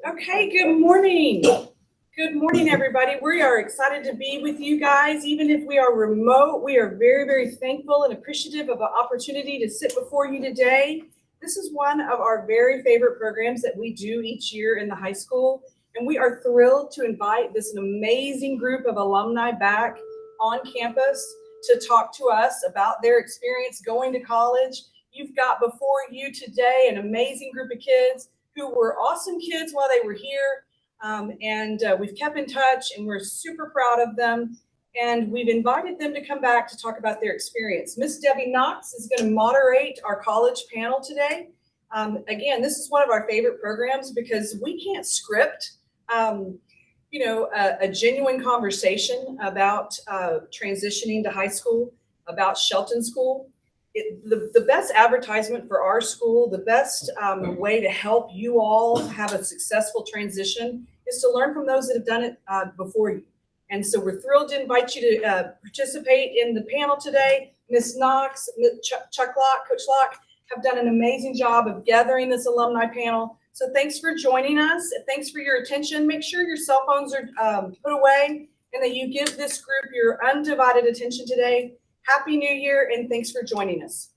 Okay, good morning. Good morning, everybody. We are excited to be with you guys. Even if we are remote, we are very, very thankful and appreciative of the opportunity to sit before you today. This is one of our very favorite programs that we do each year in the high school. And we are thrilled to invite this amazing group of alumni back on campus to talk to us about their experience going to college. You've got before you today an amazing group of kids who were awesome kids while they were here. We've kept in touch and we're super proud of them. And we've invited them to come back to talk about their experience. Miss Debbie Knox is going to moderate our college panel today. Again, this is one of our favorite programs because we can't script, a genuine conversation about transitioning to high school, about Shelton School. The best advertisement for our school, the best way to help you all have a successful transition is to learn from those that have done it before you. And so we're thrilled to invite you to participate in the panel today. Ms. Knox, Chuck Locke, Coach Locke have done an amazing job of gathering this alumni panel. So thanks for joining us. Thanks for your attention. Make sure your cell phones are put away and that you give this group your undivided attention today. Happy New Year, and thanks for joining us.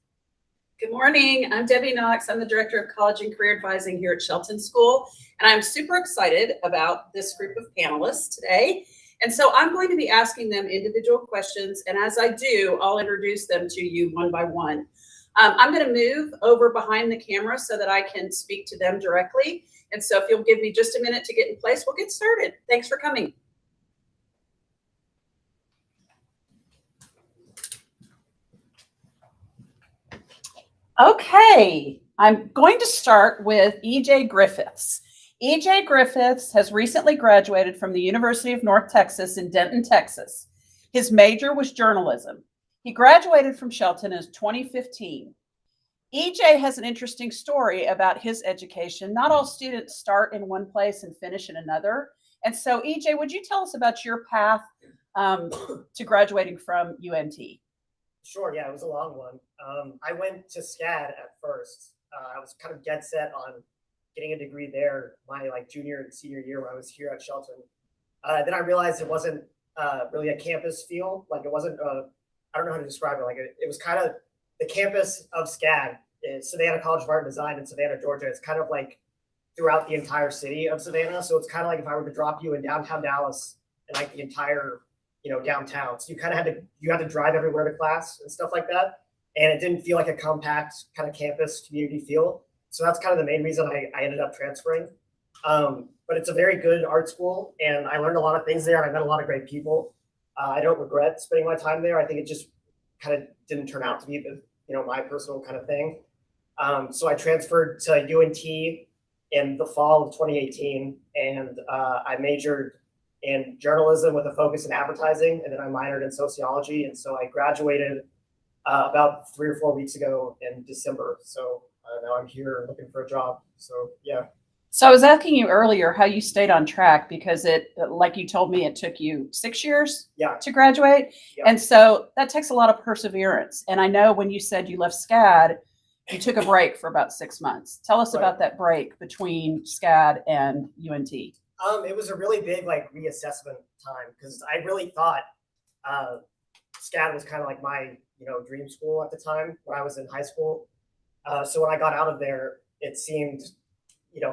Good morning. I'm Debbie Knox. I'm the Director of College and Career Advising here at Shelton School, and I'm super excited about this group of panelists today. And so I'm going to be asking them individual questions, and as I do, I'll introduce them to you one by one. I'm going to move over behind the camera so that I can speak to them directly. And so if you'll give me just a minute to get in place, we'll get started. Thanks for coming. Okay, I'm going to start with E.J. Griffiths. E.J. Griffiths has recently graduated from the University of North Texas in Denton, Texas. His major was journalism. He graduated from Shelton in 2015. E.J. has an interesting story about his education. Not all students start in one place and finish in another. And so, E.J., would you tell us about your path to graduating from UNT? Sure, yeah, it was a long one. I went to SCAD at first. I was kind of dead set on getting a degree there my junior and senior year when I was here at Shelton. Then I realized it wasn't really a campus feel. It wasn't, I don't know how to describe it. It was kind of the campus of SCAD. It's Savannah College of Art and Design in Savannah, Georgia. It's kind of throughout the entire city of Savannah. So it's kind of if I were to drop you in downtown Dallas and the entire downtown. So you had to drive everywhere to class and stuff like that. And it didn't feel like a compact kind of campus community feel. So that's kind of the main reason I ended up transferring. But it's a very good art school and I learned a lot of things there and I met a lot of great people. I don't regret spending my time there. I think it just kind of didn't turn out to be my personal kind of thing. So I transferred to UNT in the fall of 2018 and I majored in journalism with a focus in advertising, and then I minored in sociology. And so I graduated about 3 or 4 weeks ago in December. So now I'm here looking for a job. So yeah. So I was asking you earlier how you stayed on track because like you told me, it took you 6 years to graduate. Yeah. And so that takes a lot of perseverance. And I know when you said you left SCAD, you took a break for about 6 months. Tell us about that break between SCAD and UNT. It was a really big reassessment time because I really thought SCAD was kind of my dream school at the time when I was in high school. So when I got out of there, it seemed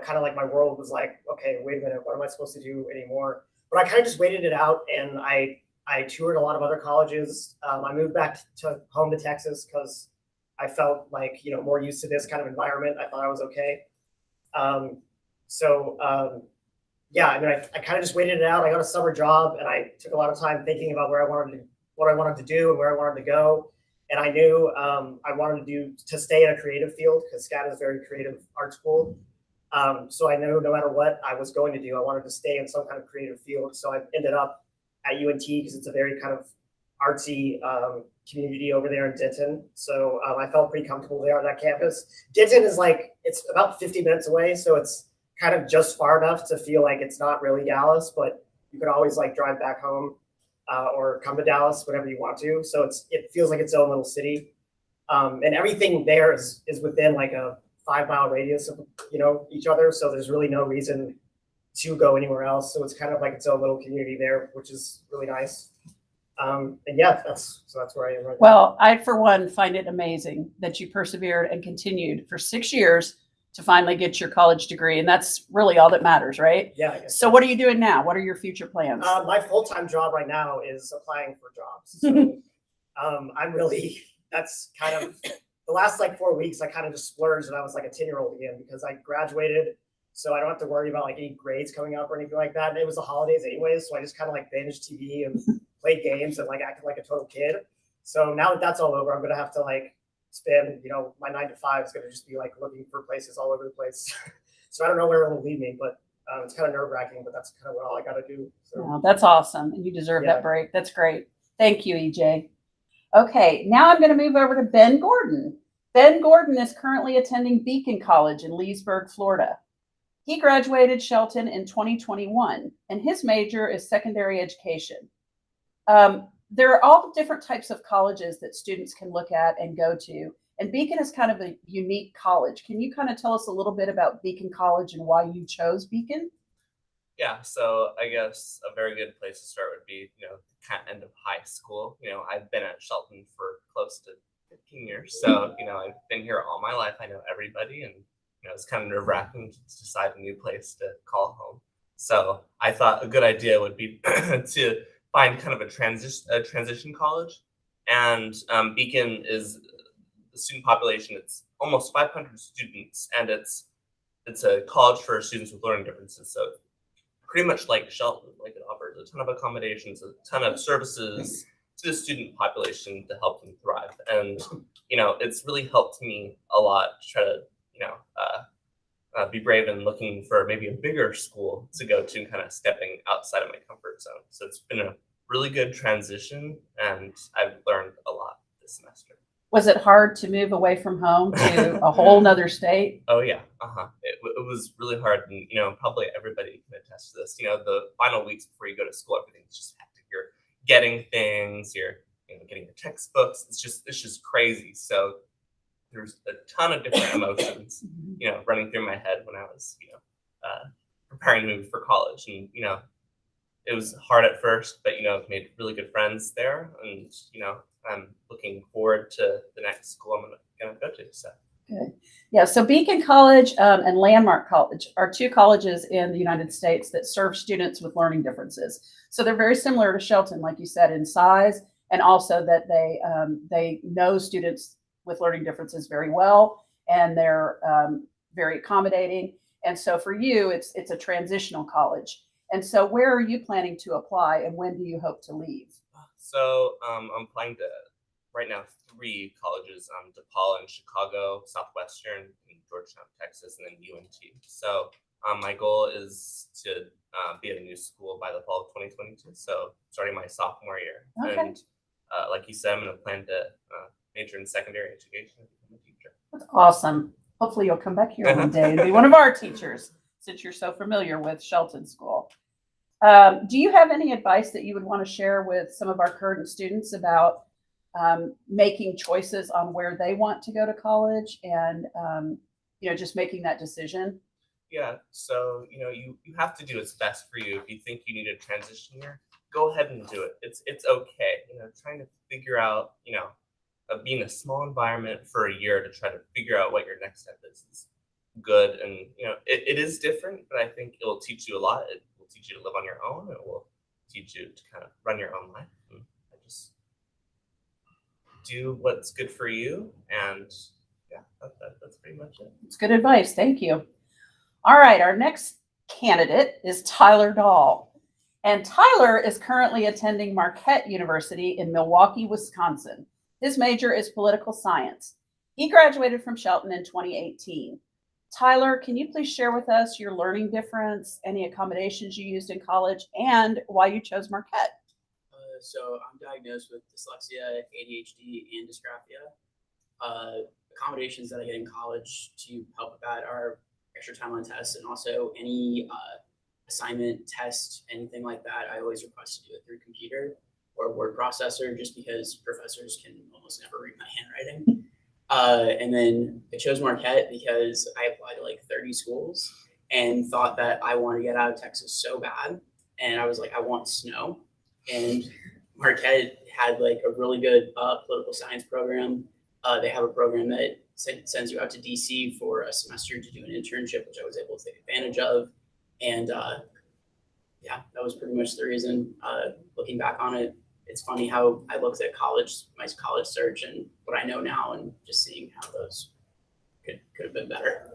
kind of my world was okay, wait a minute, what am I supposed to do anymore? But I kind of just waited it out and I toured a lot of other colleges. I moved back home to Texas because I felt more used to this kind of environment. I thought I was okay. Yeah, I mean, I kind of just waited it out. I got a summer job and I took a lot of time thinking about what I wanted to do and where I wanted to go. And I knew I wanted to stay in a creative field because SCAD is a very creative art school. So I knew no matter what I was going to do, I wanted to stay in some kind of creative field. So I ended up at UNT because it's a very kind of artsy community over there in Denton. So I felt pretty comfortable there on that campus. Denton is it's about 50 minutes away. So it's kind of just far enough to feel like it's not really Dallas, but you could always drive back home or come to Dallas whenever you want to. So it feels like its own little city. And everything there is within a 5-mile radius of, each other. So there's really no reason to go anywhere else. So it's kind of like its own little community there, which is really nice. And yeah, that's where I am right now. Well, I, for one, find it amazing that you persevered and continued for 6 years to finally get your college degree. And that's really all that matters, right? Yeah. I guess So what are you doing now? What are your future plans? my full-time job right now is applying for jobs. So that's kind of the last like 4 weeks, I kind of just splurged and I was like a 10-year-old again because I graduated. So I don't have to worry about like any grades coming up or anything like that. And it was the holidays anyways. So I just kind of like binged TV and played games and like acted like a total kid. So now that that's all over, I'm going to have to like spend, my 9 to 5 is going to just be like looking for places all over the place. So I don't know where it will lead me, but it's kind of nerve wracking, but that's kind of what all I got to do. So. Oh, that's awesome. And you deserve that break. That's great. Thank you, EJ. Okay, now I'm going to move over to Ben Gordon. Ben Gordon is currently attending Beacon College in Leesburg, Florida. He graduated Shelton in 2021, and his major is secondary education. There are all different types of colleges that students can look at and go to, and Beacon is kind of a unique college. Can you kind of tell us a little bit about Beacon College and why you chose Beacon? Yeah, so I guess a very good place to start would be, the end of high school. I've been at Shelton for close to 15 years, so I've been here all my life. I know everybody, and it's kind of nerve-wracking to decide a new place to call home. So I thought a good idea would be to find kind of a transition college, and Beacon is the student population. It's almost 500 students, and it's a college for students with learning differences. So pretty much like Shelton, like it offers a ton of accommodations, a ton of services to the student population to help them thrive. And, it's really helped me a lot to try to, be brave and looking for maybe a bigger school to go to and kind of stepping outside of my comfort zone. So it's been a really good transition, and I've learned a lot this semester. Was it hard to move away from home to a whole nother state? Oh yeah, It was really hard, and probably everybody can attest to this. The final weeks before you go to school, everything's just hectic. You're getting things, you're getting your textbooks. It's just crazy. So there's a ton of different emotions, running through my head when I was, preparing to move for college, and it was hard at first, but I've made really good friends there, and I'm looking forward to the next school I'm going to go to. So. Good. Yeah, so Beacon College and Landmark College are two colleges in the United States that serve students with learning differences. So they're very similar to Shelton, like you said, in size, and also that they know students with learning differences very well, and they're very accommodating. And so for you, it's a transitional college. And so where are you planning to apply, and when do you hope to leave? So I'm applying to right now 3 colleges: DePaul in Chicago, Southwestern in Georgetown, Texas, and then UNT. So my goal is to be at a new school by the fall of 2022. So starting my sophomore year. Okay. And like you said, I'm going to plan to major in secondary education and become a teacher. That's awesome. Hopefully you'll come back here one day and be one of our teachers, since you're so familiar with Shelton School. Do you have any advice that you would want to share with some of our current students about making choices on where they want to go to college and, just making that decision? Yeah. So, you have to do what's best for you. If you think you need a transition year, go ahead and do it. It's okay. Trying to figure out, being in a small environment for a year to try to figure out what your next step is good. And, it is different, but I think it will teach you a lot. It will teach you to live on your own. It will teach you to kind of run your own life. And just do what's good for you. And yeah, that's pretty much it. It's good advice. Thank you. All right. Our next candidate is Tyler Dahl. And Tyler is currently attending Marquette University in Milwaukee, Wisconsin. His major is political science. He graduated from Shelton in 2018. Tyler, can you please share with us your learning difference, any accommodations you used in college, and why you chose Marquette? So I'm diagnosed with dyslexia, ADHD, and dysgraphia. Accommodations that I get in college to help with that are extra time on tests, and also any assignment, test, anything like that. I always request to do it through computer or word processor, just because professors can almost never read my handwriting. And then I chose Marquette because I applied to like 30 schools and thought that I wanted to get out of Texas so bad. And I was like, I want snow. And Marquette had like a really good political science program. They have a program that sends you out to DC for a semester to do an internship, which I was able to take advantage of. And yeah, that was pretty much the reason. Looking back on it, it's funny how I looked at my college search and what I know now, and just seeing how those could have been better.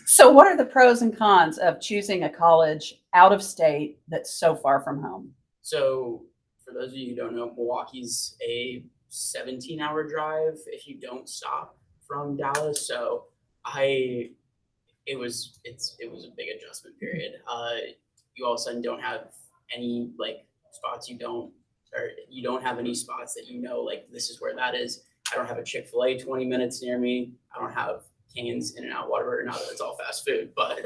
So what are the pros and cons of choosing a college out of state that's so far from home? So for those of you who don't know, Milwaukee's a 17-hour drive if you don't stop from Dallas. So it was a big adjustment period. You all of a sudden don't have any like spots you don't have any spots that you know, like this is where that is. I don't have a Chick-fil-A 20 minutes near me. I don't have Cane's, In-N-Out, Whataburger. Now that it's all fast food, but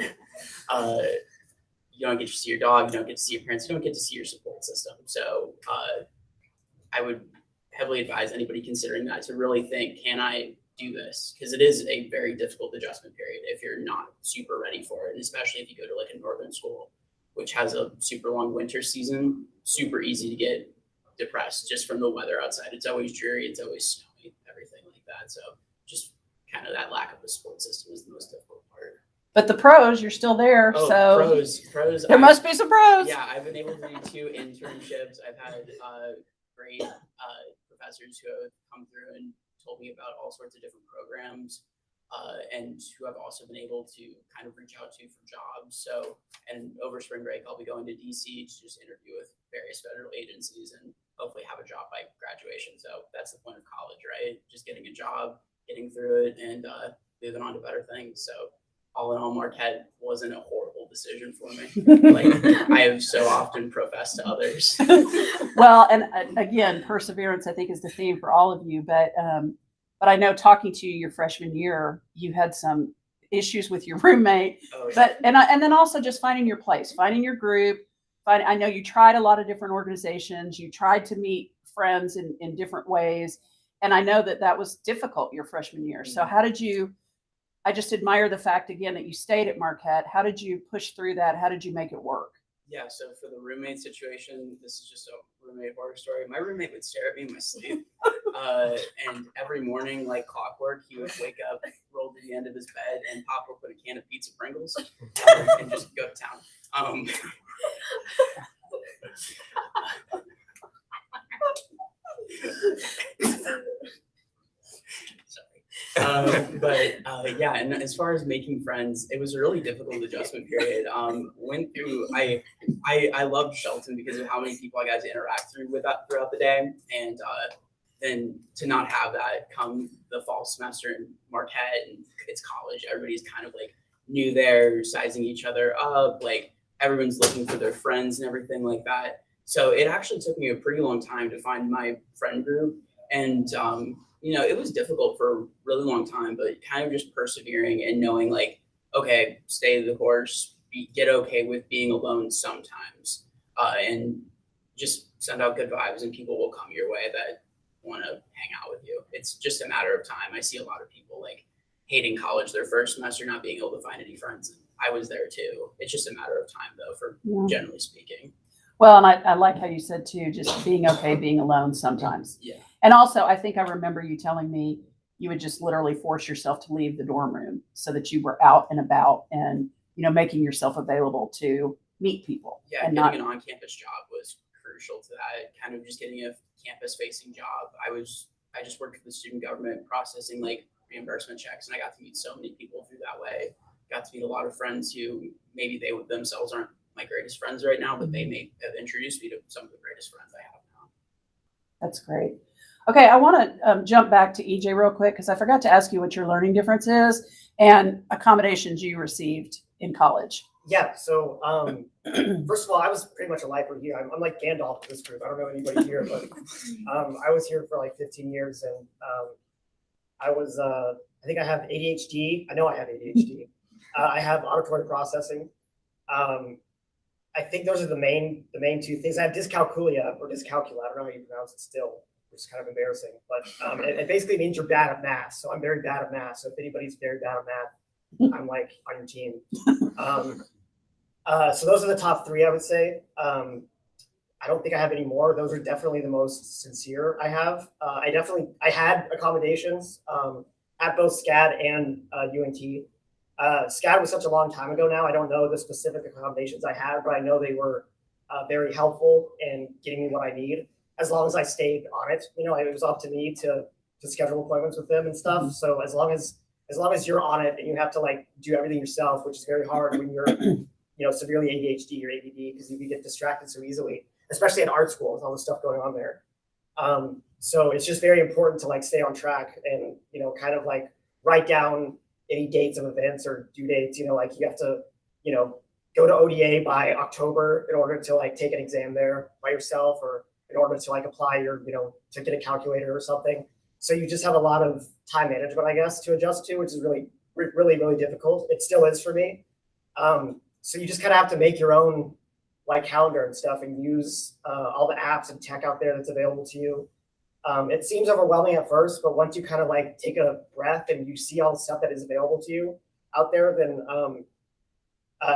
you don't get to see your dog. You don't get to see your parents. You don't get to see your support system. So I would heavily advise anybody considering that to really think, can I do this? Because it is a very difficult adjustment period if you're not super ready for it, and especially if you go to like a northern school, which has a super long winter season. Super easy to get depressed just from the weather outside. It's always dreary. It's always snowy, everything like that. So just kind of that lack of a support system is the most difficult part. But the pros, you're still there. Oh, so pros. there must be some pros. Yeah, I've been able to do 2 internships. I've had great professors who have come through and told me about all sorts of different programs, and who I've also been able to kind of reach out to for jobs. So, and over spring break, I'll be going to DC to just interview with various federal agencies and hopefully have a job by graduation. So that's the point of college, right? Just getting a job, getting through it, and moving on to better things. So all in all, Marquette wasn't a horrible decision for me. Like I have so often professed to others. Well, and again, perseverance, I think, is the theme for all of you. But I know talking to you your freshman year, you had some issues with your roommate. Oh, yeah. But and then also just finding your place, finding your group. I know you tried a lot of different organizations. You tried to meet friends in different ways, and I know that was difficult your freshman year. So how did you? I just admire the fact again that you stayed at Marquette. How did you push through that? How did you make it work? Yeah, so for the roommate situation, this is just a roommate horror story. My roommate would stare at me in my sleep. And every morning, like clockwork, he would wake up, roll to the end of his bed, and Papa would put a can of pizza Pringles and just go to town. Yeah, and as far as making friends, it was a really difficult adjustment period. Went through, I loved Shelton because of how many people I got to interact with throughout the day, and then to not have that come the fall semester in Marquette, and it's college, everybody's kind of like new there, sizing each other up, like everyone's looking for their friends and everything like that. So it actually took me a pretty long time to find my friend group, and it was difficult for a really long time, but kind of just persevering and knowing like, okay, stay the course, get okay with being alone sometimes, and just send out good vibes and people will come your way that want to hang out with you. It's just a matter of time. I see a lot of people like hating college their first semester, not being able to find any friends. And I was there too. It's just a matter of time though, for generally speaking. Well, and I like how you said too, just being okay, being alone sometimes. Yeah. And also, I think I remember you telling me you would just literally force yourself to leave the dorm room so that you were out and about and, making yourself available to meet people. Yeah, and getting an on-campus job was crucial to that. Kind of just getting a campus-facing job. I just worked for the student government processing like reimbursement checks, and I got to meet so many people through that way. Got to meet a lot of friends who maybe they themselves aren't my greatest friends right now, but they may have introduced me to some of the greatest friends I have now. That's great. Okay, I want to jump back to EJ real quick because I forgot to ask you what your learning difference is and accommodations you received in college. Yeah, so first of all, I was pretty much a lifer here. I'm like Gandalf in this group. I don't know anybody here, but I was here for like 15 years, and I think I have ADHD. I know I have ADHD. I have auditory processing. I think those are the main 2 things. I have dyscalculia or dyscalculia. I don't know how you pronounce it still. which is kind of embarrassing. But it basically means you're bad at math. So I'm very bad at math. So if anybody's very bad at math, I'm like on your team. So those are the top three, I would say. I don't think I have any more. Those are definitely the most sincere I have. I had accommodations at both SCAD and UNT. SCAD was such a long time ago now. I don't know the specific accommodations I had, but I know they were very helpful in getting me what I need. As long as I stayed on it, it was up to me to schedule appointments with them and stuff. Mm-hmm. So as long as you're on it and you have to like do everything yourself, which is very hard when you're severely ADHD or ADD because you can get distracted so easily, especially at art school with all the stuff going on there. So it's just very important to like stay on track and kind of like write down any dates of events or due dates. Like you have to go to ODA by October in order to like take an exam there by yourself, or in order to like apply your to get a calculator or something. So you just have a lot of time management, I guess, to adjust to, which is really difficult. It still is for me. So you just kind of have to make your own like calendar and stuff and use all the apps and tech out there that's available to you. It seems overwhelming at first, but once you kind of like take a breath and you see all the stuff that is available to you out there, then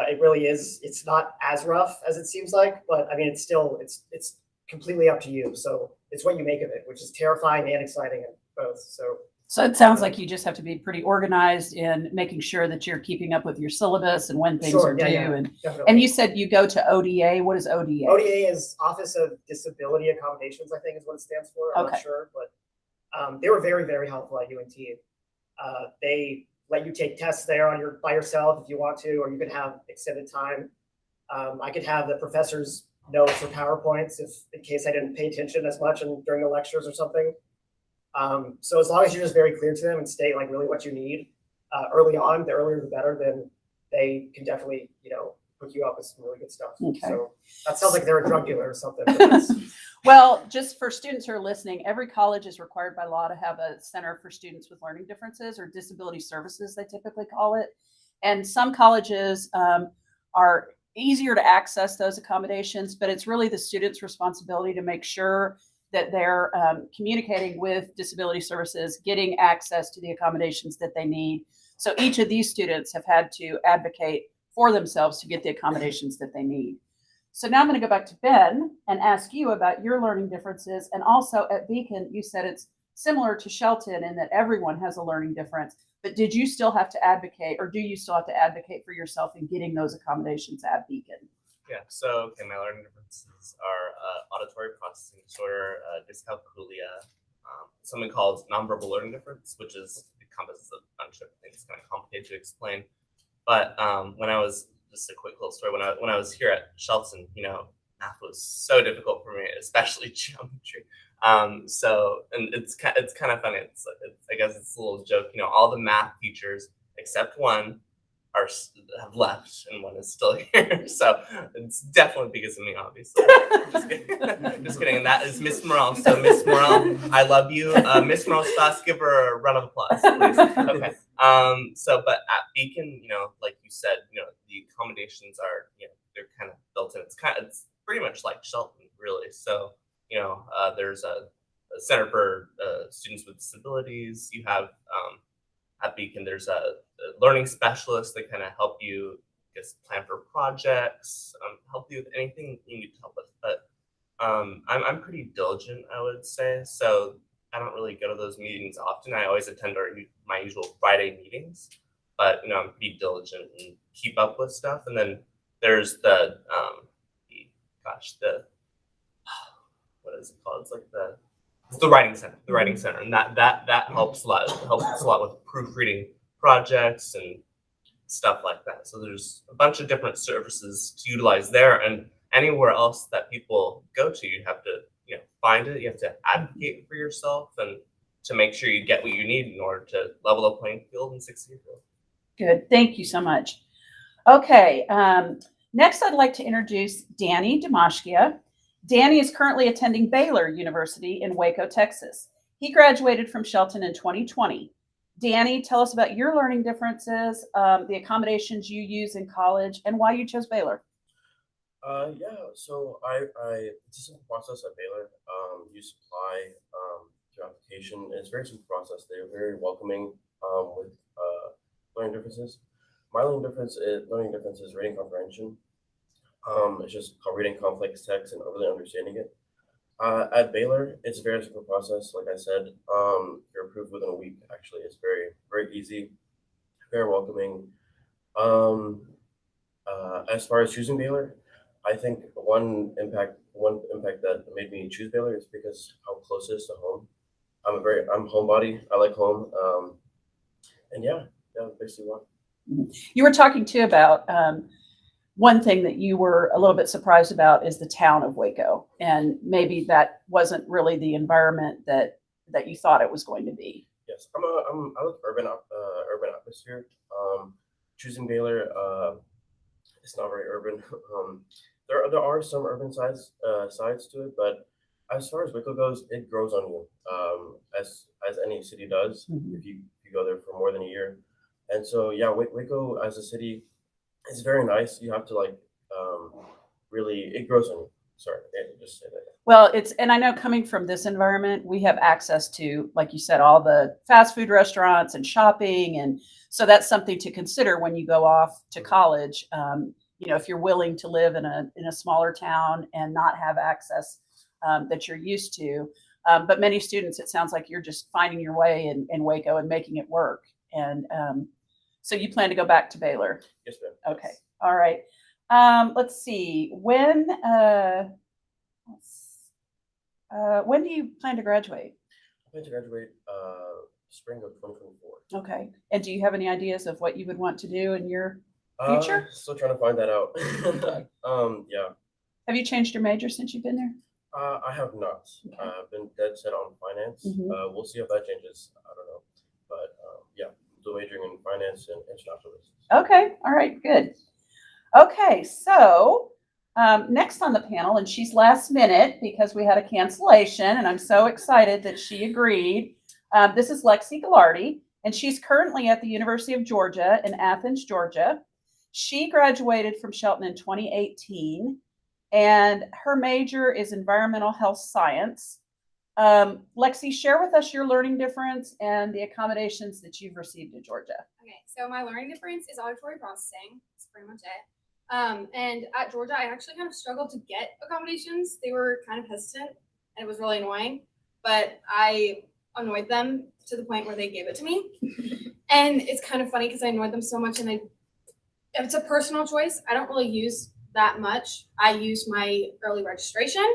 it really is. It's not as rough as it seems like, but I mean, it's completely up to you. So it's what you make of it, which is terrifying and exciting and both. So it sounds like you just have to be pretty organized in making sure that you're keeping up with your syllabus and when things are due. Yeah, and you said you go to ODA. What is ODA? ODA is Office of Disability Accommodations, I think is what it stands for. I'm not sure, but they were very, very helpful at UNT. They let you take tests there by yourself if you want to, or you could have extended time. I could have the professor's notes or PowerPoints in case I didn't pay attention as much during the lectures or something. So as long as you're just very clear to them and state like really what you need early on, the earlier the better, then they can definitely, hook you up with some really good stuff. Okay. So that sounds like they're a drug dealer or something. Well, just for students who are listening, every college is required by law to have a Center for Students with Learning Differences, or Disability Services, they typically call it. And some colleges are easier to access those accommodations, but it's really the student's responsibility to make sure that they're communicating with disability services, getting access to the accommodations that they need. So each of these students have had to advocate for themselves to get the accommodations that they need. So now I'm going to go back to Ben and ask you about your learning differences. And also at Beacon, you said it's similar to Shelton in that everyone has a learning difference. But did you still have to advocate, or do you still have to advocate for yourself in getting those accommodations at Beacon? Yeah, so my learning differences are auditory processing disorder, dyscalculia, something called nonverbal learning difference, which encompasses a bunch of things, kind of complicated to explain. But when I was, just a quick little story, when I was here at Shelton, math was so difficult for me, especially geometry. And it's kind of funny. I guess it's a little joke. All the math teachers except one have left, and one is still here. So it's definitely because of me, obviously. Just kidding. And that is Miss Morel. So Miss Morel, I love you. Miss Morel Stoss, give her a round of applause, please. Okay. But at Beacon, like you said, the accommodations are, they're kind of built in. It's pretty much like Shelton, really. So, there's a Center for Students with Disabilities. You have at Beacon, there's a learning specialist that kind of help you plan for projects, help you with anything you need help with. But I'm pretty diligent, I would say. So I don't really go to those meetings often. I always attend my usual Friday meetings, but I'm pretty diligent and keep up with stuff. And then there's the what is it called? It's like the writing center, and that helps a lot. It helps a lot with proofreading projects and stuff like that. So there's a bunch of different services to utilize there, and anywhere else that people go to, you have to find it. You have to advocate for yourself and to make sure you get what you need in order to level the playing field and succeed. Good, thank you so much. Okay, next I'd like to introduce Danny Damashkia. Danny is currently attending Baylor University in Waco, Texas. He graduated from Shelton in 2020. Danny, tell us about your learning differences, the accommodations you use in college, and why you chose Baylor. So it's a simple process at Baylor. you supply your application. It's a very simple process. They're very welcoming with learning differences. My learning difference is reading comprehension. It's just reading complex text and really understanding it. At Baylor, it's a very simple process. Like I said, you're approved within a week. Actually, it's very easy, very welcoming. As far as choosing Baylor, I think one impact that made me choose Baylor is because how close it is to home. I'm homebody. I like home. And yeah, basically why. You were talking too about one thing that you were a little bit surprised about is the town of Waco, and maybe that wasn't really the environment that you thought it was going to be. Yes, I like urban atmosphere. Choosing Baylor, it's not very urban. There are some urban sides to it, but as far as Waco goes, it grows on you. As any city does, if you go there for more than a year. And so yeah, Waco as a city is very nice. You have to really, it grows on you. Sorry, just say that. Well, and I know coming from this environment, we have access to, like you said, all the fast food restaurants and shopping. And so that's something to consider when you go off to college. If you're willing to live in a smaller town and not have access that you're used to. But many students, it sounds like you're just finding your way in Waco and making it work. And so you plan to go back to Baylor? Yes, ma'am. Okay. All right. Let's see. When do you plan to graduate? I plan to graduate spring of 2024. Okay. And do you have any ideas of what you would want to do in your future? Still trying to find that out. Yeah. Have you changed your major since you've been there? I have not. Okay. I've been dead set on finance. Mhm. We'll see if that changes. I don't know. But yeah, still majoring in finance and international business. Okay. All right. Good. Okay. So next on the panel, and she's last minute because we had a cancellation, and I'm so excited that she agreed. This is Lexie Gallardi, and she's currently at the University of Georgia in Athens, Georgia. She graduated from Shelton in 2018, and her major is environmental health science. Lexie, share with us your learning difference and the accommodations that you've received in Georgia. Okay, so my learning difference is auditory processing. That's pretty much it. And at Georgia, I actually kind of struggled to get accommodations. They were kind of hesitant, and it was really annoying. But I annoyed them to the point where they gave it to me. And it's kind of funny because I annoyed them so much, and it's a personal choice. I don't really use that much. I use my early registration,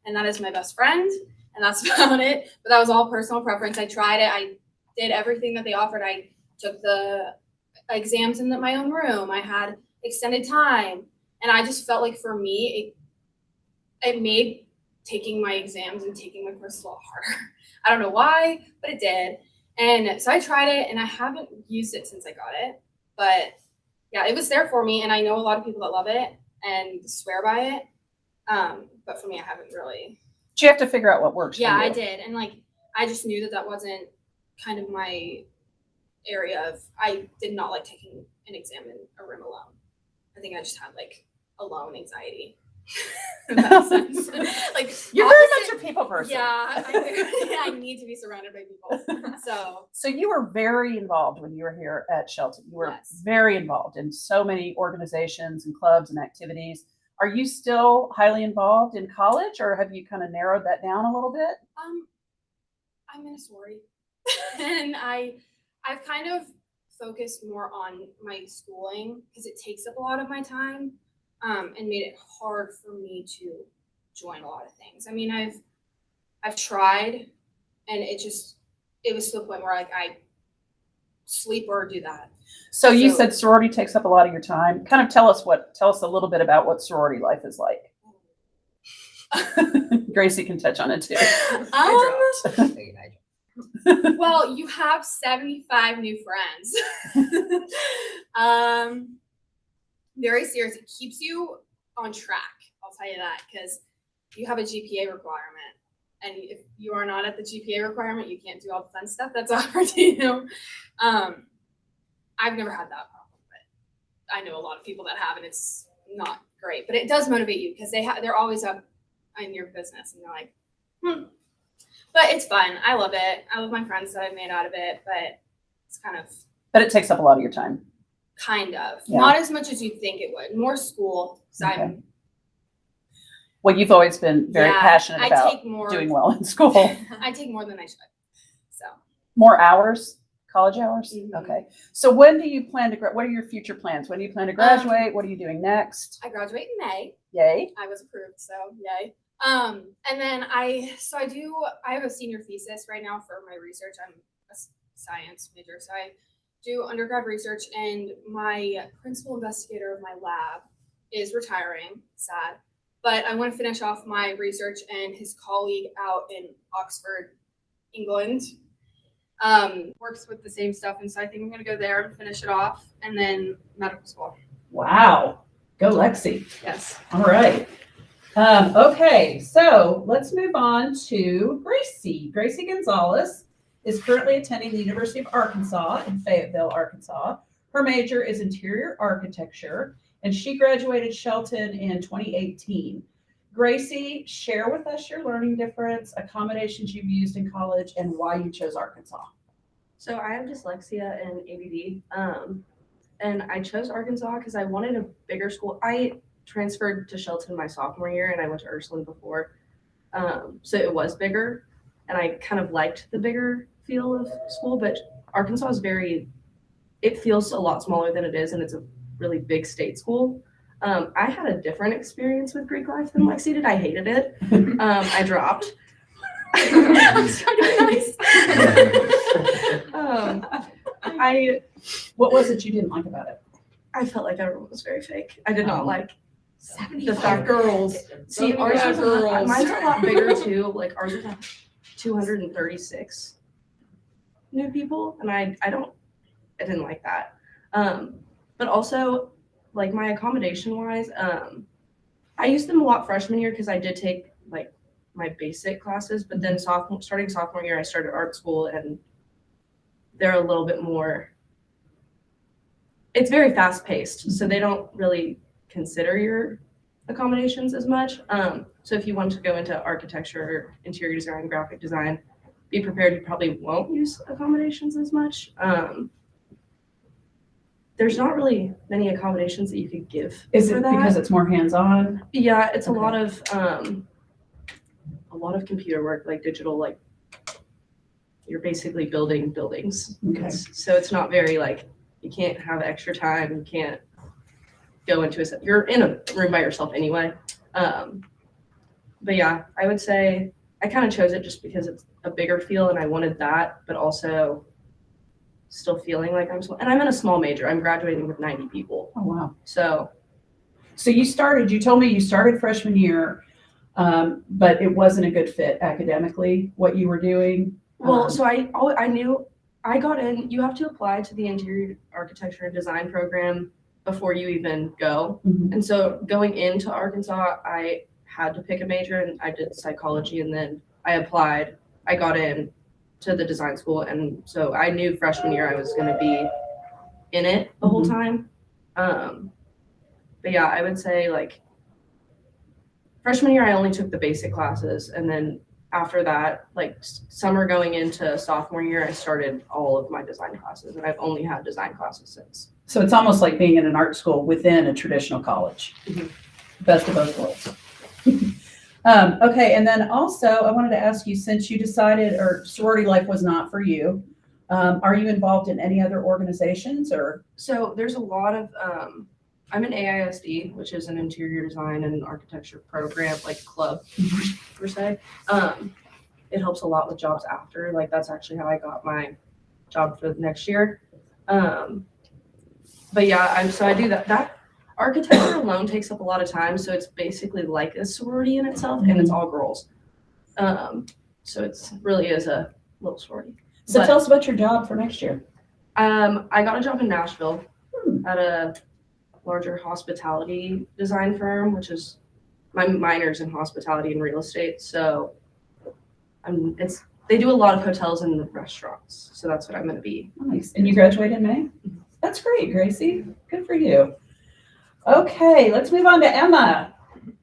and that is my best friend, and that's about it. But that was all personal preference. I tried it. I did everything that they offered. I took the exams in my own room. I had extended time, and I just felt like for me, it made taking my exams and taking my courses a lot harder. I don't know why, but it did. And so I tried it, and I haven't used it since I got it. But yeah, it was there for me, and I know a lot of people that love it and swear by it. But for me, I haven't really. Do you have to figure out what works? Yeah, for you? I did, and I just knew that wasn't kind of my area of. I did not like taking an exam in a room alone. I think I just had alone anxiety. In that sense. You're very much a people person. Yeah, I need to be surrounded by people. So you were very involved when you were here at Shelton. You were Yes. very involved in so many organizations and clubs and activities. Are you still highly involved in college, or have you kind of narrowed that down a little bit? I'm in a sorority, and I've kind of focused more on my schooling because it takes up a lot of my time, and made it hard for me to join a lot of things. I mean, I've tried, and it was to the point where I sleep or do that. So you said sorority takes up a lot of your time. Kind of tell us a little bit about what sorority life is like. Gracie can touch on it too. Well, you have 75 new friends. Very serious. It keeps you on track. I'll tell you that, because you have a GPA requirement. And if you are not at the GPA requirement, you can't do all the fun stuff that's offered to you. I've never had that problem, but I know a lot of people that have, and it's not great. But it does motivate you because they're always up in your business, and they're like, But it's fun. I love it. I love my friends that I've made out of it, but it's But it takes up a lot of your time. kind of. Yeah. Not as much as you'd think it would. More school. 'Cause Okay. Well, you've always been very passionate I about take more, doing well in school. I take more than I should. So More hours, college hours? Mhm. Okay. So when do you plan to, what are your future plans? When do you plan to graduate? What are you doing next? I graduate in May. Yay. I was approved, so yay. And then I have a senior thesis right now for my research. I'm a science major, so I do undergrad research, and my principal investigator of my lab is retiring, sad. But I want to finish off my research, and his colleague out in Oxford, England, works with the same stuff, and so I think I'm gonna go there and finish it off, and then medical school. Wow. Go Lexie. Yes. All right. Okay, so let's move on to Gracie. Gracie Gonzalez is currently attending the University of Arkansas in Fayetteville, Arkansas. Her major is interior architecture, and she graduated Shelton in 2018. Gracie, share with us your learning difference, accommodations you've used in college, and why you chose Arkansas. So I have dyslexia and ADD, and I chose Arkansas because I wanted a bigger school. I transferred to Shelton my sophomore year, and I went to Ursuline before, so it was bigger, and I kind of liked the bigger feel of school. But Arkansas is it feels a lot smaller than it is, and it's a really big state school. I had a different experience with Greek life than Lexie did. I hated it. I dropped. What was it you didn't like about it? I felt like everyone was very fake. I did not like the 75 fact girls. See, ours was mine's a lot bigger too. Like ours was 236 new people, and I didn't like that. But also, like my accommodation wise, I used them a lot freshman year because I did take like my basic classes, but then starting sophomore year, I started art school, and they're a little bit more. It's very fast paced, so they don't really consider your accommodations as much. So if you want to go into architecture or interior design, graphic design, be prepared you probably won't use accommodations as much. There's not really many accommodations that you could give. Is for it that. because it's more hands-on? Yeah, it's Okay. a lot of computer work, like digital, like you're basically building buildings. Okay. So it's not very like, you can't have extra time, you can't go into you're in a room by yourself anyway. But yeah, I would say I kind of chose it just because it's a bigger feel and I wanted that, but also still feeling like I'm small. And I'm in a small major. I'm graduating with 90 people. Oh, wow. So you told me you started freshman year, but it wasn't a good fit academically, what you were doing. well, so I knew I got in, you have to apply to the interior architecture and design program before you even go. Mhm. And so going into Arkansas, I had to pick a major and I did psychology, and then I applied, I got in to the design school. And so I knew freshman year I was going to be in it the whole time. But yeah, I would say like freshman year, I only took the basic classes. And then after that, like summer going into sophomore year, I started all of my design classes, and I've only had design classes since. So it's almost like being in an art school within a traditional college. Mhm. Best of both worlds. Okay, and then also I wanted to ask you, since you decided or sorority life was not for you, are you involved in any other organizations or? So there's a lot of, I'm in AISD, which is an interior design and architecture program, like club per se. It helps a lot with jobs after, like that's actually how I got my job for next year. But yeah, I do that. That architecture alone takes up a lot of time, so it's basically like a sorority in itself, and it's all girls. So it's really is a little sorority. So But- tell us about your job for next year. I got a job in Nashville at a larger hospitality design firm, which is my minor's in hospitality and real estate. So they do a lot of hotels and restaurants. So that's what I'm going to be. Nice. And you graduate in May? That's great, Gracie. Good for you. Okay, let's move on to Emma.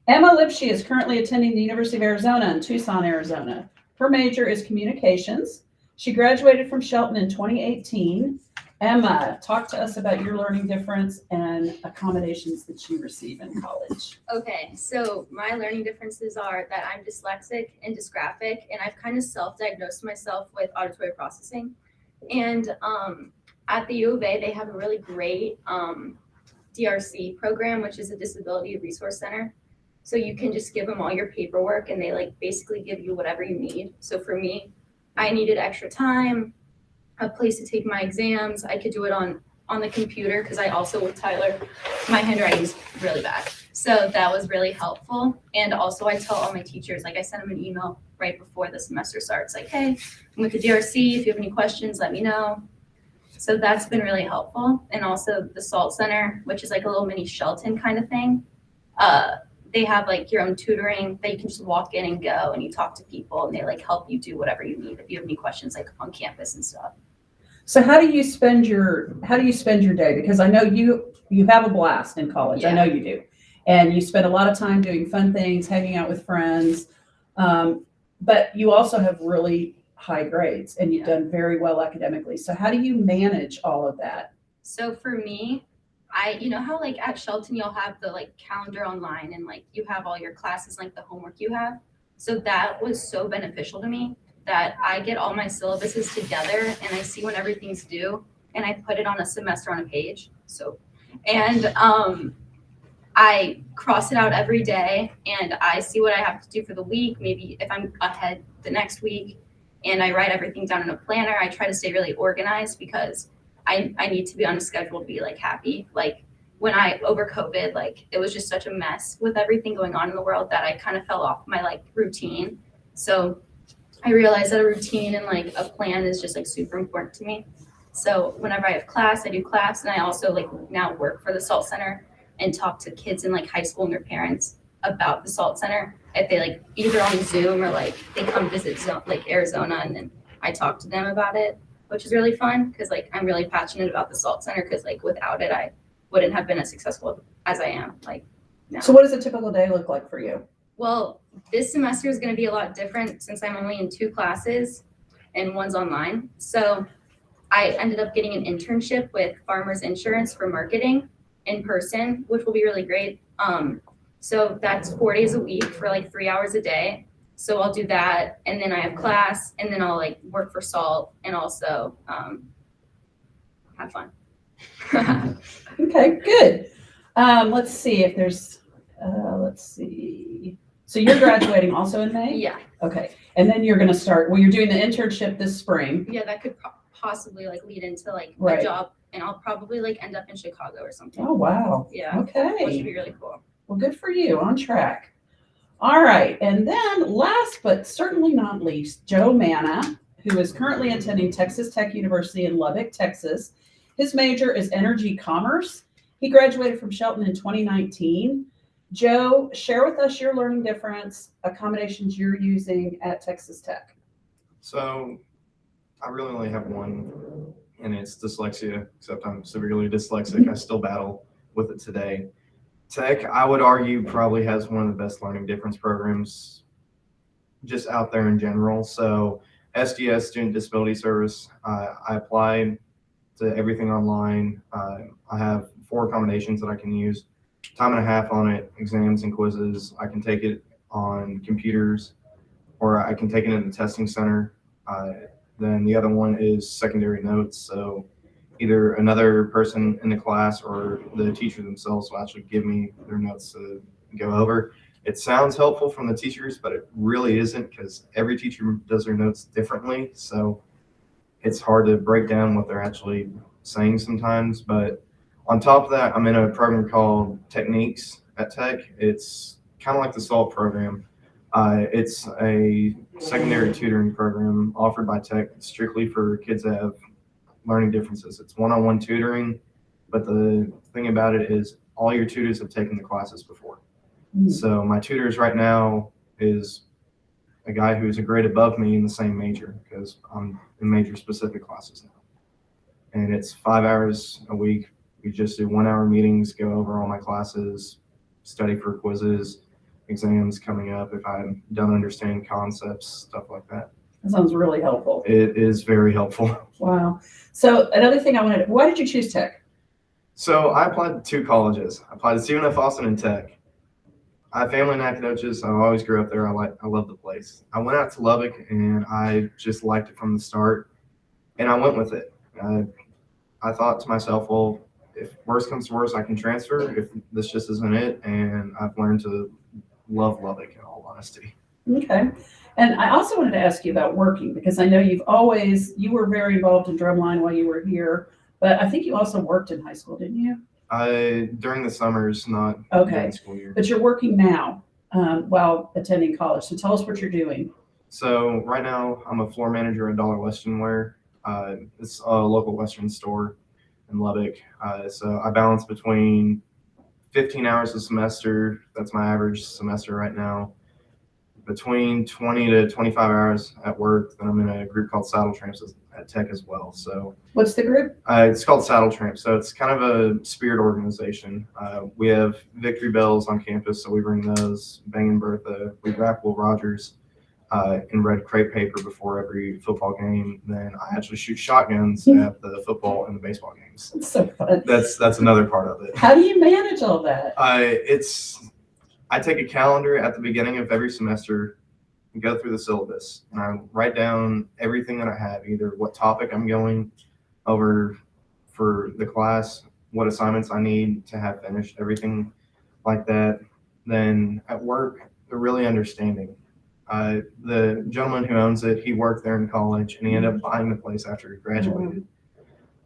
Emma Lipshe is currently attending the University of Arizona in Tucson, Arizona. Her major is communications. She graduated from Shelton in 2018. Emma, talk to us about your learning difference and accommodations that you receive in college. Okay, so my learning differences are that I'm dyslexic and dysgraphic, and I've kind of self-diagnosed myself with auditory processing. And at the U of A, they have a really great DRC program, which is a disability resource center. So you can just give them all your paperwork and they like basically give you whatever you need. So for me, I needed extra time, a place to take my exams. I could do it on the computer because I also, with Tyler, my handwriting is really bad. So that was really helpful. And also I tell all my teachers, like I send them an email right before the semester starts, like, hey, I'm with the DRC. If you have any questions, let me know. So that's been really helpful. And also the SALT Center, which is like a little mini Shelton kind of thing. They have like your own tutoring that you can just walk in and go and you talk to people and they like help you do whatever you need if you have any questions like on campus and stuff. So how do you spend your day? Because I know you have a blast in college. I know you do. And you spend a lot of time doing fun things, hanging out with friends. But you also have really high grades and you've done very well academically. So how do you manage all of that? So for me, you know how like at Shelton you'll have the like calendar online and like you have all your classes, like the homework you have. So that was so beneficial to me that I get all my syllabuses together and I see when everything's due and I put it on a semester on a page. So, and I cross it out every day and I see what I have to do for the week, maybe if I'm ahead the next week, and I write everything down in a planner. I try to stay really organized because I need to be on a schedule to be like happy. Like when over COVID, like it was just such a mess with everything going on in the world that I kind of fell off my like routine. So I realized that a routine and like a plan is just like super important to me. So whenever I have class, I do class, and I also like now work for the SALT Center and talk to kids in like high school and their parents about the SALT Center. If they like either on Zoom or like they come visit like Arizona, and then I talk to them about it, which is really fun because like I'm really passionate about the SALT Center because like without it, I wouldn't have been as successful as I am like now. So what does a typical day look like for you? Well, this semester is going to be a lot different since I'm only in 2 classes and one's online. So I ended up getting an internship with Farmers Insurance for marketing in person, which will be really great. So that's 4 days a week for like 3 hours a day. So I'll do that, and then I have class, and then I'll like work for SALT and also have fun. Okay, good. Let's see if there's, let's see. So you're graduating also in May? Yeah. Okay. And then you're going to start, well, you're doing the internship this spring. Yeah, that could possibly like lead into like Right. a job, and I'll probably like end up in Chicago or something. Oh, wow. Yeah. Which Okay. would be really cool. Well, good for you. On track. All right. And then last but certainly not least, Joe Manna, who is currently attending Texas Tech University in Lubbock, Texas. His major is energy commerce. He graduated from Shelton in 2019. Joe, share with us your learning difference, accommodations you're using at Texas Tech. So I really only have one, and it's dyslexia, except I'm severely dyslexic. I still battle with it today. Tech, I would argue, probably has one of the best learning difference programs just out there in general. So SDS, Student Disability Service, I applied to everything online. I have 4 accommodations that I can use. Time and a half on it, exams and quizzes. I can take it on computers, or I can take it in the testing center. Then the other one is secondary notes. So either another person in the class or the teacher themselves will actually give me their notes to go over. It sounds helpful from the teachers, but it really isn't because every teacher does their notes differently. So it's hard to break down what they're actually saying sometimes. But on top of that, I'm in a program called Techniques at Tech. It's kind of like the SALT program. It's a secondary tutoring program offered by Tech strictly for kids that have learning differences. It's one-on-one tutoring, but the thing about it is all your tutors have taken the classes before. Mm-hmm. So my tutors right now is a guy who's a grade above me in the same major because I'm in major specific classes now. And it's 5 hours a week. We just do 1 hour meetings, go over all my classes, study for quizzes. exams coming up, if I don't understand concepts, stuff like that. That sounds really helpful. It is very helpful. Wow. So another thing I wanted, why did you choose tech? So I applied to 2 colleges. I applied to Stephen F. Austin and Tech. I have family in Nacogdoches. I always grew up there. I love the place. I went out to Lubbock and I just liked it from the start, and I went with it. I thought to myself, well, if worst comes to worst, I can transfer if this just isn't it. And I've learned to love Lubbock in all honesty. Okay. And I also wanted to ask you about working, because I know you were very involved in drumline while you were here, but I think you also worked in high school, didn't you? During the summers, not Okay. during school year. But you're working now while attending college. So tell us what you're doing. So right now I'm a floor manager at Dollar Western Wear. It's a local Western store in Lubbock. So I balance between 15 hours a semester. That's my average semester right now. Between 20 to 25 hours at work. Then I'm in a group called Saddle Tramps at Tech as well. So What's the group? it's called Saddle Tramps. So it's kind of a spirit organization. We have victory bells on campus, so we bring those. Bangin' Bertha. We wrap Will Rogers in red crepe paper before every football game. Then I actually shoot shotguns at the football and the baseball games. It's so fun. That's another part of it. How do you manage all that? I take a calendar at the beginning of every semester and go through the syllabus, and I write down everything that I have, either what topic I'm going over for the class, what assignments I need to have finished, everything like that. Then at work, they're really understanding. The gentleman who owns it, he worked there in college, and he ended up buying the place after he graduated.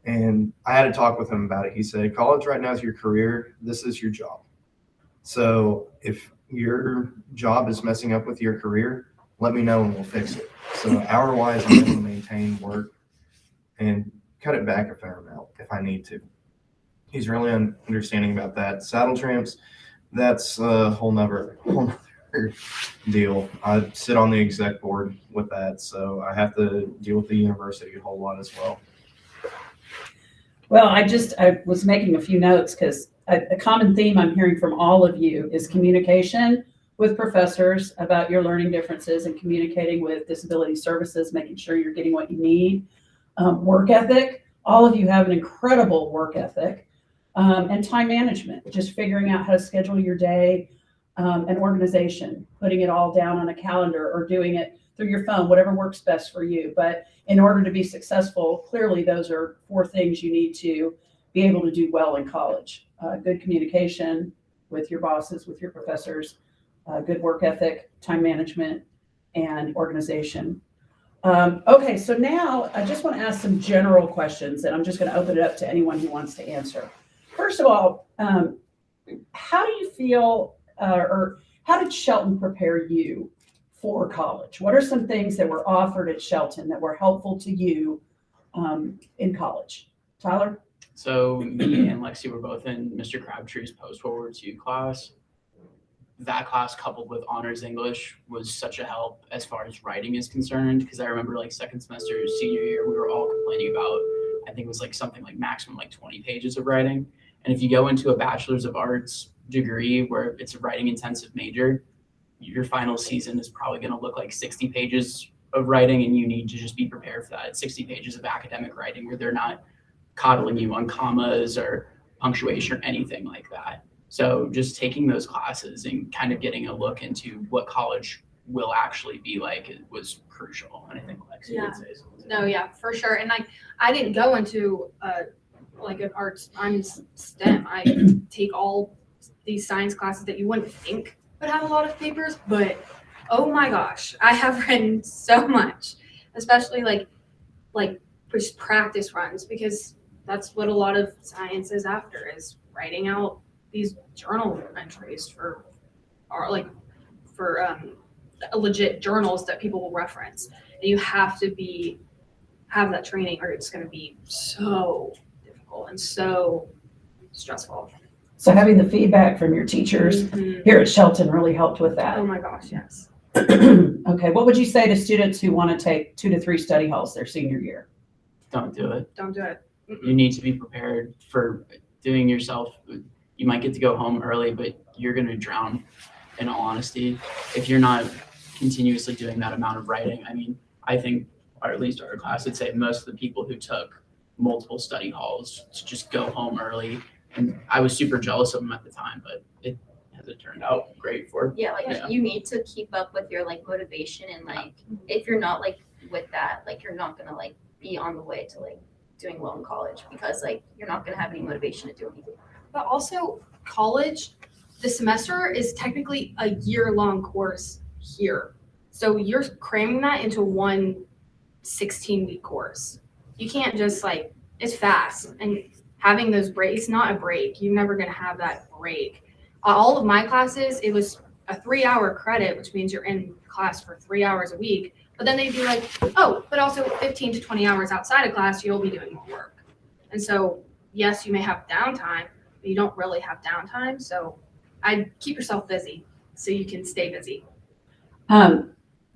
And I had a talk with him about it. He said, college right now is your career. This is your job. So if your job is messing up with your career, let me know and we'll fix it. So hour-wise, I'm able to maintain work and cut it back a fair amount if I need to. He's really understanding about that. Saddle Tramps, that's a whole nother deal. I sit on the exec board with that, so I have to deal with the university a whole lot as well. Well, I was making a few notes because a common theme I'm hearing from all of you is communication with professors about your learning differences and communicating with disability services, making sure you're getting what you need. Work ethic. All of you have an incredible work ethic. And time management, just figuring out how to schedule your day, and organization, putting it all down on a calendar or doing it through your phone, whatever works best for you. But in order to be successful, clearly those are 4 things you need to be able to do well in college. Good communication with your bosses, with your professors, good work ethic, time management, and organization. Okay, so now I just want to ask some general questions, and I'm just going to open it up to anyone who wants to answer. First of all, how do you feel, or how did Shelton prepare you for college? What are some things that were offered at Shelton that were helpful to you in college? Tyler? So me and Lexie were both in Mr. Crabtree's post-World War II class. That class coupled with honors English was such a help as far as writing is concerned, because I remember like second semester, senior year, we were all complaining about, I think it was like something like maximum like 20 pages of writing. And if you go into a bachelor's of arts degree where it's a writing intensive major, your final season is probably going to look like 60 pages of writing, and you need to just be prepared for that. It's 60 pages of academic writing where they're not coddling you on commas or punctuation or anything like that. So just taking those classes and kind of getting a look into what college will actually be like was crucial. And I think Lexie would say something. No, yeah, for sure. And like, I didn't go into like an arts, I'm STEM. I take all these science classes that you wouldn't think would have a lot of papers, but oh my gosh, I have written so much, especially like just practice runs, because that's what a lot of science is after, is writing out these journal entries for legit journals that people will reference. And you have to have that training, or it's going to be so difficult and so stressful. So having the feedback from your teachers here at Shelton really helped with that. Oh my gosh, yes. Okay, what would you say to students who want to take 2 to 3 study halls their senior year? Don't do it. Don't do it. You need to be prepared for doing yourself. You might get to go home early, but you're going to drown in all honesty. If you're not continuously doing that amount of writing, I mean, I think, or at least our class would say most of the people who took multiple study halls to just go home early, and I was super jealous of them at the time, but it hasn't turned out great for. Yeah, like Yeah. you need to keep up with your like motivation, and like if you're not like with that, like you're not gonna like be on the way to like doing well in college, because like you're not gonna have any motivation to do anything. But also college, the semester is technically a year-long course here. So you're cramming that into one 16-week course. You can't just like, it's fast, and having those breaks, not a break. You're never gonna have that break. All of my classes, it was a 3-hour credit, which means you're in class for 3 hours a week. But then they'd be like, oh, but also 15 to 20 hours outside of class, you'll be doing more work. And so, yes, you may have downtime, but you don't really have downtime. So I'd keep yourself busy so you can stay busy.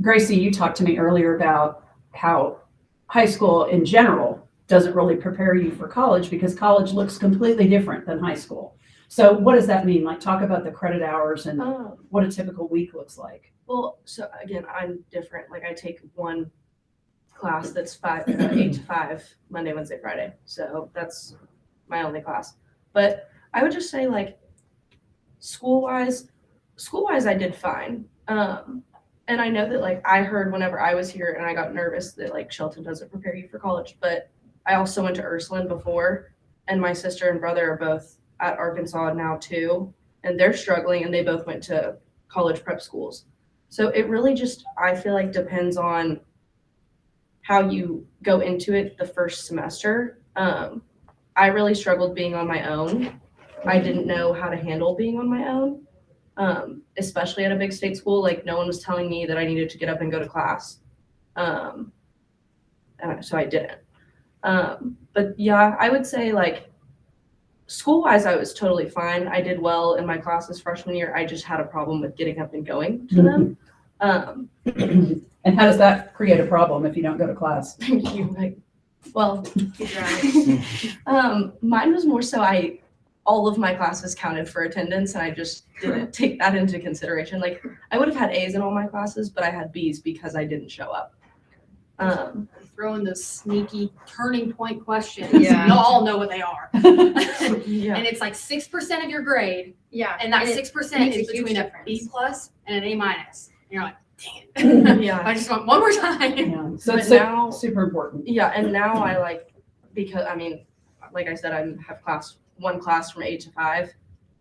Gracie, you talked to me earlier about how high school in general doesn't really prepare you for college, because college looks completely different than high school. So what does that mean? Like, talk about the credit hours and what a typical week looks like. Well, so again, I'm different. Like I take one class that's 8 to 5, Monday, Wednesday, Friday. So that's my only class. But I would just say like school-wise, I did fine. And I know that like I heard whenever I was here and I got nervous that like Shelton doesn't prepare you for college, but I also went to Ursuline before, and my sister and brother are both at Arkansas now too, and they're struggling, and they both went to college prep schools. So it really just, I feel like, depends on how you go into it the first semester. I really struggled being on my own. I didn't know how to handle being on my own, especially at a big state school. Like no one was telling me that I needed to get up and go to class. And so I didn't. But yeah, I would say like school-wise, I was totally fine. I did well in my classes freshman year. I just had a problem with getting up and going to them. And how does that create a problem if you don't go to class? Thank you. Like, well, mine was more so all of my classes counted for attendance, and I just didn't take that into consideration. Like I would have had A's in all my classes, but I had B's because I didn't show up. Throw in those sneaky turning point questions. Yeah. You'll all know what they are. Yeah. And it's like 6% of your grade, Yeah, and that it 6% makes a is huge between a difference. B plus and an A minus. And you're like, dang it. Yeah. I just want one more time. Yeah. So But it's now- super important. Yeah, and now I like, because I mean, like I said, I have one class from 8 to 5.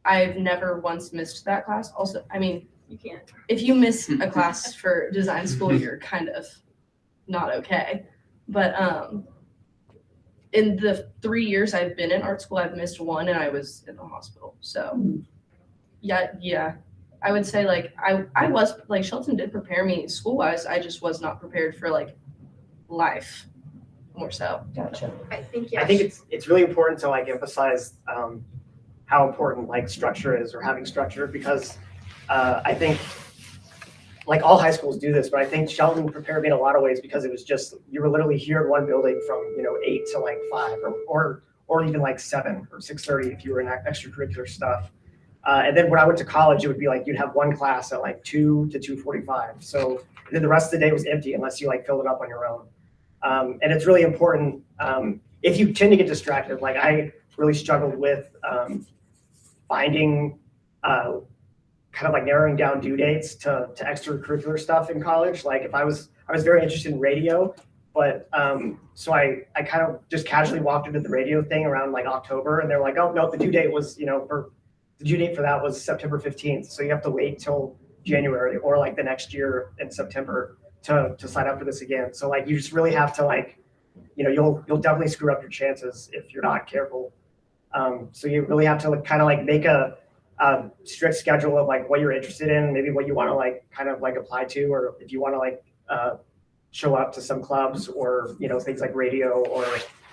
I've never once missed that class. Also, I mean, You can't. if you miss a class for design school, you're kind of not okay. But in the 3 years I've been in art school, I've missed one, and I was in the hospital. So yeah, I would say like I was like, Shelton did prepare me school-wise. I just was not prepared for like life more so. Gotcha. I think I think it's really important to like emphasize how important like structure is, or having structure, because I think like all high schools do this, but I think Shelton prepared me in a lot of ways, because it was just, you were literally here in one building from 8 to like 5 or even like 7 or 6:30 if you were in extracurricular stuff. And then when I went to college, it would be like you'd have one class at like 2 to 2:45. So then the rest of the day was empty unless you like filled it up on your own. And it's really important if you tend to get distracted. Like I really struggled with finding kind of like narrowing down due dates to extracurricular stuff in college. Like if I was very interested in radio, but so I kind of just casually walked into the radio thing around like October, and they're like, oh no, the due date was the due date for that was September 15th. So you have to wait till January or like the next year in September to sign up for this again. So like you just really have to like, you'll definitely screw up your chances if you're not careful. So you really have to like, kind of like make a strict schedule of like what you're interested in, maybe what you want to like kind of like apply to, or if you want to like show up to some clubs or things like radio or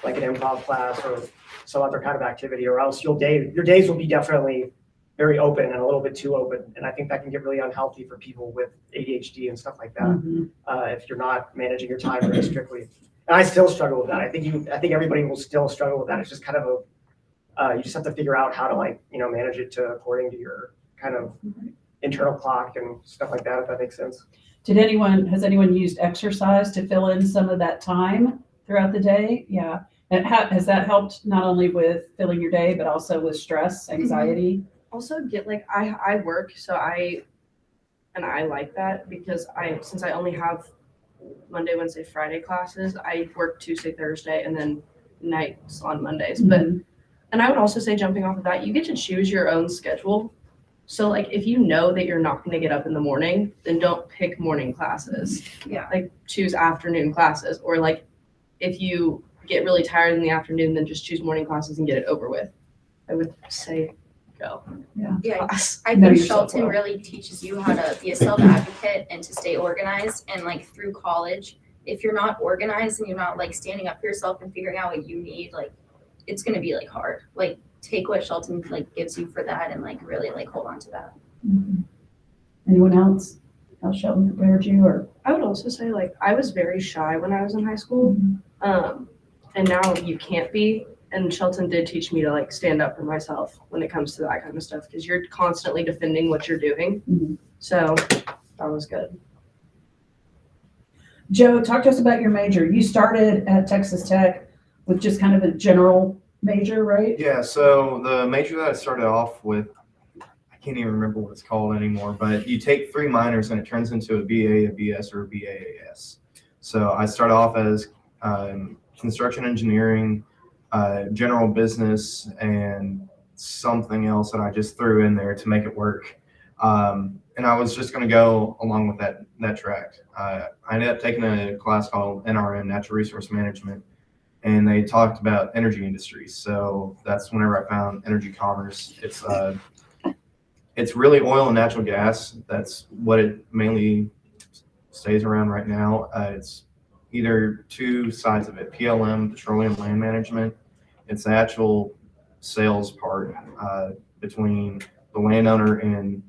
like an improv class or some other kind of activity, or else your days will be definitely very open and a little bit too open. And I think that can get really unhealthy for people with ADHD and stuff like that. Mhm. Mm-hmm. If you're not managing your time very strictly. And I still struggle with that. I think everybody will still struggle with that. It's just kind of you just have to figure out how to like, manage it according to your kind of internal clock and stuff like that, if that makes sense. Has anyone used exercise to fill in some of that time throughout the day? Yeah. And has that helped not only with filling your day, but also with stress, anxiety? Also get like, I work, so I like that because since I only have Monday, Wednesday, Friday classes, I work Tuesday, Thursday, and then nights on Mondays. But, and I would also say, jumping off of that, you get to choose your own schedule. So like, if you know that you're not going to get up in the morning, then don't pick morning classes. Yeah. Like choose afternoon classes, or like if you get really tired in the afternoon, then just choose morning classes and get it over with. I would say go. Yeah, Class. I Know think yourself Shelton well. really teaches you how to be a self-advocate and to stay organized. And like through college, if you're not organized and you're not like standing up for yourself and figuring out what you need, like it's gonna be like hard. Like take what Shelton like gives you for that and like really like hold on to that. Anyone else? How Shelton prepared you, or? I would also say like I was very shy when I was in high school. And now you can't be. And Shelton did teach me to like stand up for myself when it comes to that kind of stuff, because you're constantly defending what you're doing. So that was good. Joe, talk to us about your major. You started at Texas Tech with just kind of a general major, right? Yeah, so the major that I started off with, I can't even remember what it's called anymore, but you take 3 minors and it turns into a BA, a BS, or a BAAS. So I started off as construction engineering, general business, and something else that I just threw in there to make it work. And I was just going to go along with that track. I ended up taking a class called NRM, Natural Resource Management, and they talked about energy industries. So that's whenever I found energy commerce. It's really oil and natural gas. That's what it mainly stays around right now. It's either 2 sides of it: PLM, petroleum land management. It's the actual sales part between the landowner and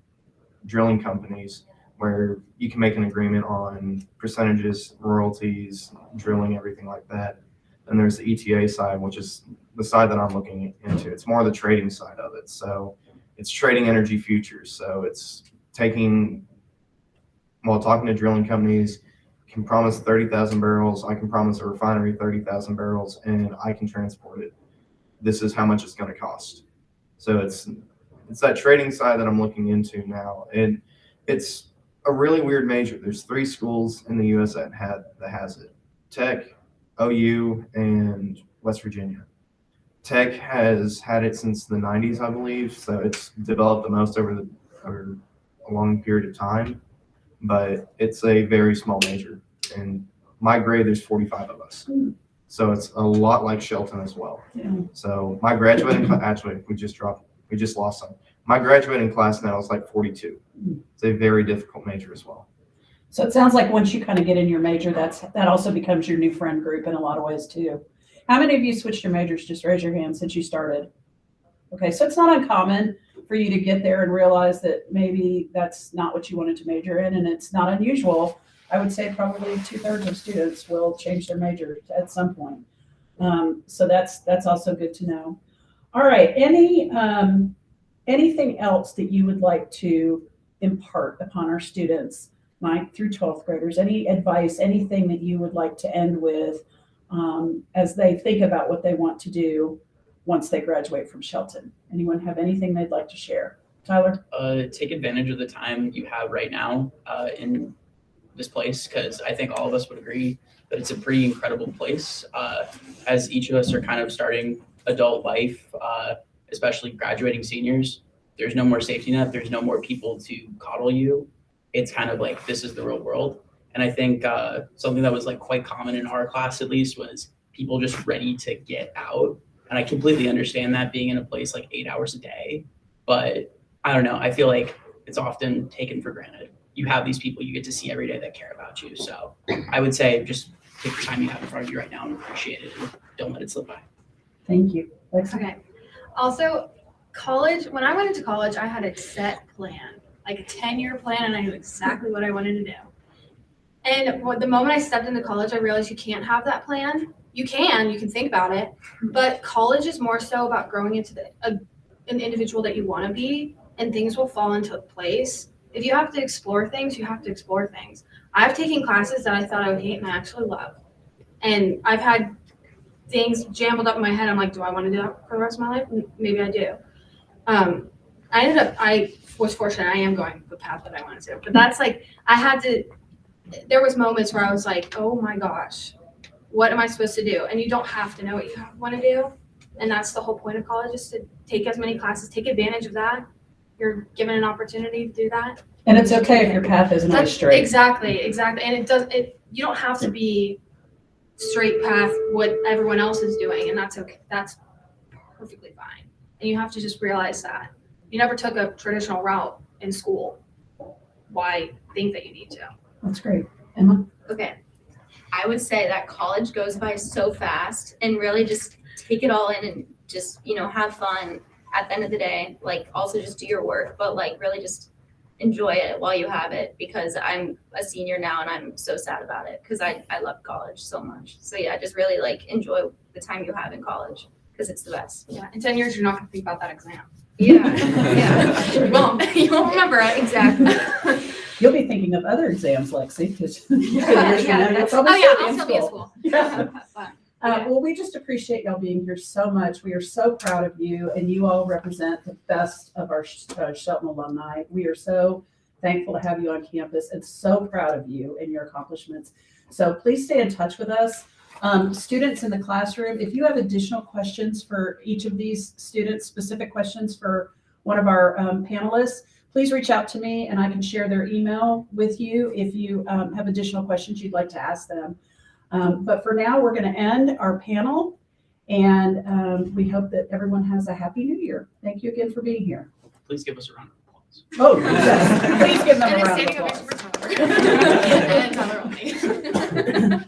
drilling companies, where you can make an agreement on percentages, royalties, drilling, everything like that. And there's the ETA side, which is the side that I'm looking into. It's more the trading side of it. So it's trading energy futures. So it's talking to drilling companies, can promise 30,000 barrels. I can promise a refinery 30,000 barrels, and I can transport it. This is how much it's going to cost. So it's that trading side that I'm looking into now. And it's a really weird major. There's 3 schools in the U.S. that has it: Tech, OU, and West Virginia. Tech has had it since the 90s, I believe. So it's developed the most over a long period of time. But it's a very small major. And my grade, there's 45 of us. So it's a lot like Shelton as well. Yeah. So my graduating class, actually, we just lost some. My graduating class now is like 42. It's a very difficult major as well. So it sounds like once you kind of get in your major, that also becomes your new friend group in a lot of ways too. How many of you switched your majors? Just raise your hand since you started. Okay, so it's not uncommon for you to get there and realize that maybe that's not what you wanted to major in, and it's not unusual. I would say probably 2/3 of students will change their major at some point. So that's also good to know. All right, anything else that you would like to impart upon our students, 9th through 12th graders? Any advice, anything that you would like to end with as they think about what they want to do once they graduate from Shelton? Anyone have anything they'd like to share? Tyler? Take advantage of the time you have right now in this place, because I think all of us would agree that it's a pretty incredible place. As each of us are kind of starting adult life, especially graduating seniors, there's no more safety net. There's no more people to coddle you. It's kind of like, this is the real world. And I think something that was like quite common in our class, at least, was people just ready to get out. And I completely understand that, being in a place like 8 hours a day, but I don't know. I feel like it's often taken for granted. You have these people you get to see every day that care about you. So I would say just take the time you have in front of you right now and appreciate it. And don't let it slip by. Thank you. Lexie? Okay. Also, college, when I went into college, I had a set plan, like a 10-year plan, and I knew exactly what I wanted to do. And the moment I stepped into college, I realized you can't have that plan. You can think about it, but college is more so about growing into an individual that you want to be, and things will fall into place. If you have to explore things, you have to explore things. I've taken classes that I thought I would hate and I actually love. And I've had things jumbled up in my head. I'm like, do I want to do that for the rest of my life? Maybe I do. I was fortunate. I am going the path that I wanted to. But that's like, there was moments where I was like, oh my gosh, what am I supposed to do? And you don't have to know what you want to do. And that's the whole point of college, is to take as many classes, take advantage of that. You're given an opportunity to do that. And it's okay if your path isn't always straight. Exactly. And you don't have to be straight path what everyone else is doing, and that's okay. That's perfectly fine. And you have to just realize that. You never took a traditional route in school. Why think that you need to? That's great. Emma? Okay. I would say that college goes by so fast, and really just take it all in and just, have fun at the end of the day. Like, also just do your work, but like really just enjoy it while you have it, because I'm a senior now and I'm so sad about it because I love college so much. So yeah, just really like enjoy the time you have in college because it's the best. Yeah. In 10 years, you're not going to think about that exam. Yeah. Yeah. You won't remember it. Exactly. You'll be thinking of other exams, Lexie, because I'll still be at school. Yeah. Fun. Well, we just appreciate y'all being here so much. We are so proud of you, and you all represent the best of our Shelton alumni. We are so thankful to have you on campus and so proud of you and your accomplishments. So please stay in touch with us. Students in the classroom, if you have additional questions for each of these students, specific questions for one of our panelists, please reach out to me and I can share their email with you if you have additional questions you'd like to ask them. But for now, we're going to end our panel, and we hope that everyone has a happy new year. Thank you again for being here. Please give us a round of applause. Oh, yes. Please give them a round of And a applause. standing ovation for Tyler. And Tyler only.